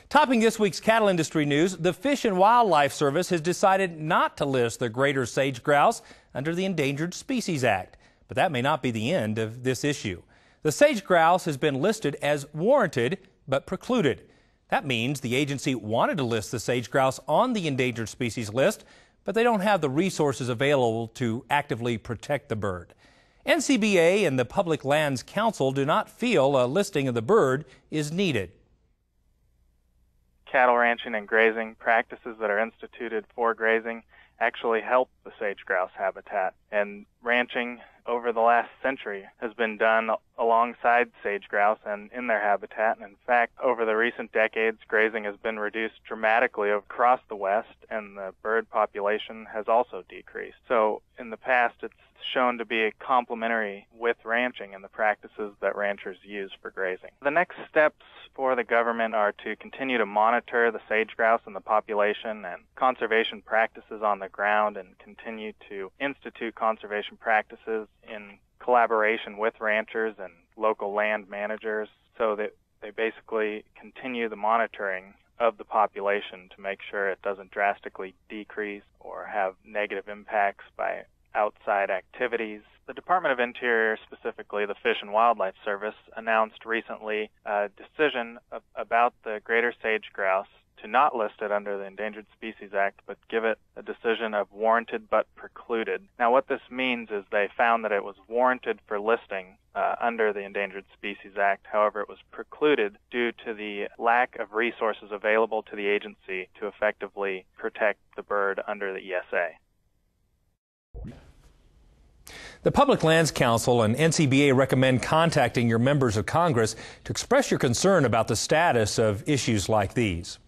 Topping this week's cattle industry news, the Fish and Wildlife Service has decided not to list the greater sage grouse under the Endangered Species Act. But that may not be the end of this issue. The sage grouse has been listed as warranted but precluded. That means the agency wanted to list the sage grouse on the endangered species list, but they don't have the resources available to actively protect the bird. NCBA and the Public Lands Council do not feel a listing of the bird is needed. Cattle ranching and grazing practices that are instituted for grazing actually help the sage grouse habitat. And ranching over the last century has been done alongside sage grouse and in their habitat. And in fact, over the recent decades, grazing has been reduced dramatically across the West, and the bird population has also decreased. So in the past, it's shown to be complementary with ranching and the practices that ranchers use for grazing. The next steps for the government are to continue to monitor the sage grouse and the population and conservation practices on the ground, and continue to institute conservation practices in collaboration with ranchers and local land managers, so that they basically continue the monitoring of the population to make sure it doesn't drastically decrease or have negative impacts by outside activities. The Department of Interior, specifically the Fish and Wildlife Service, announced recently a decision about the greater sage grouse to not list it under the Endangered Species Act, but give it a decision of warranted but precluded. Now, what this means is they found that it was warranted for listing under the Endangered Species Act. However, it was precluded due to the lack of resources available to the agency to effectively protect the bird under the ESA. The Public Lands Council and NCBA recommend contacting your members of Congress to express your concern about the status of issues like these.